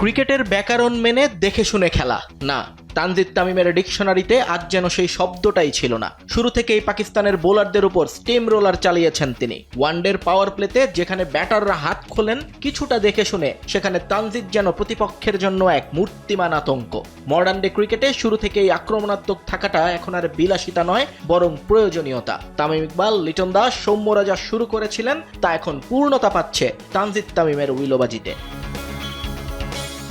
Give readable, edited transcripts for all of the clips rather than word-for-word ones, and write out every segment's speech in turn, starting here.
ক্রিকেটের ব্যাকরণ মেনে দেখে শুনে খেলা না, তানজিদ তামিমের ডিকশনারিতে আজ যেন সেই শব্দটাই ছিল না। শুরু থেকেই পাকিস্তানের বোলারদের উপর স্টিম রোলার চালিয়েছেন তিনি। ওয়ানডের পাওয়ার প্লেতে যেখানে ব্যাটাররা হাত খোলেন কিছুটা দেখে শুনে, সেখানে তানজিদ যেন প্রতিপক্ষের জন্য এক মূর্তিমান আতঙ্ক। মডার্ন ডে ক্রিকেটে শুরু থেকেই আক্রমণাত্মক থাকাটা এখন আর বিলাসিতা নয়, বরং প্রয়োজনীয়তা। তামিম ইকবাল, লিটন দাস, সৌম্যরা যা শুরু করেছিলেন তা এখন পূর্ণতা পাচ্ছে তানজিদ তামিমের উইলোবাজিতে।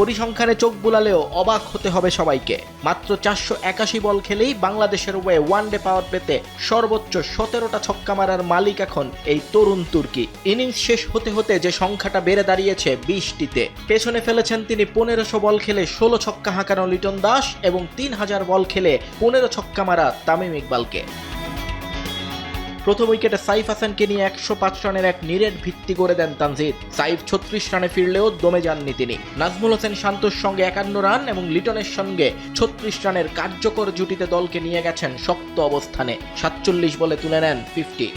পরিসংখ্যানে চোখ বুলালেও অবাক হতে হবে সবাইকে। মাত্র 481 বল খেলেই বাংলাদেশের হয়ে ওয়ানডে পাওয়ার প্লেতে সর্বোচ্চ 17টা ছক্কা মারার মালিক এখন এই তরুণ তুর্কি। ইনিংস শেষ হতে হতে যে সংখ্যাটা বেড়ে দাঁড়িয়েছে 20টিতে। পেছনে ফেলেছেন তিনি 1500 বল খেলে 16 ছক্কা হাঁকানো লিটন দাস এবং 3000 বল খেলে 15 ছক্কা মারা তামিম ইকবালকে। প্রথম উইকেটে সাইফ হাসানকে নিয়ে 105 রানের এক নিরেট ভিত্তি করে দেন তানজিদ। সাইফ 36 রানে ফিরলেও দমে যাননি তিনি। নাজমুল হোসেন শান্তর সঙ্গে 51 রান এবং লিটনের সঙ্গে 36 রানের কার্যকর জুটিতে দলকে নিয়ে গেছেন শক্ত অবস্থানে। 47 বলে তুলে নেন 50।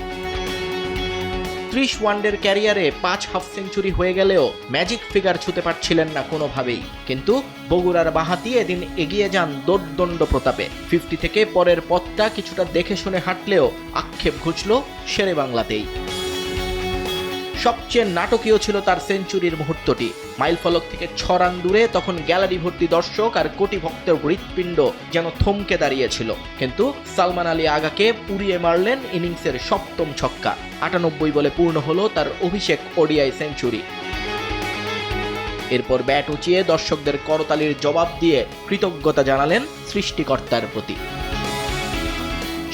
30 ওয়ানডের ক্যারিয়ারে 5 হাফ সেঞ্চুরি হয়ে গেলেও ম্যাজিক ফিগার ছুঁতে পারছিলেন না কোনোভাবেই। কিন্তু বগুড়ার বাঁহাতি এদিন এগিয়ে যান দোর্দণ্ড প্রতাপে। 50 থেকে পরের পথটা কিছুটা দেখে শুনে হাঁটলেও আক্ষেপ ঘুচল শেরে বাংলাতেই। সবচেয়ে নাটকীয় ছিল তার সেঞ্চুরির মুহূর্তটি। মাইল ফলক থেকে 6 রান দূরে তখন গ্যালারি ভর্তি দর্শক আর কোটি ভক্তের হৃৎপিণ্ড যেন থমকে দাঁড়িয়েছিল। কিন্তু সালমান আলী আগাকে পুড়িয়ে মারলেন ইনিংসের 7ম ছক্কা। 98 বলে পূর্ণ হলো তার অভিষেক ওডিআই সেঞ্চুরি। এরপর ব্যাট উঁচিয়ে দর্শকদের করতালির জবাব দিয়ে কৃতজ্ঞতা জানালেন সৃষ্টিকর্তার প্রতি।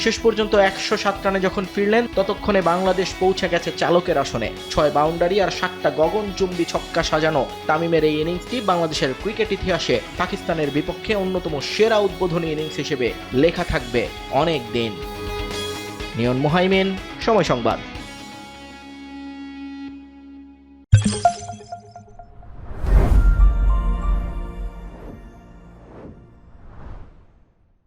শেষ পর্যন্ত 107 রানে যখন ফিরলেন ততক্ষণে বাংলাদেশ পৌঁছে গেছে চালকের আসনে। 6 বাউন্ডারি আর 7টা গগনচুম্বী ছক্কা সাজানো তামিমের এই ইনিংসটি বাংলাদেশের ক্রিকেট ইতিহাসে পাকিস্তানের বিপক্ষে অন্যতম সেরা উদ্বোধনী ইনিংস হিসেবে লেখা থাকবে অনেক দিন। নিয়ন মোহাইমিন, সময় সংবাদ।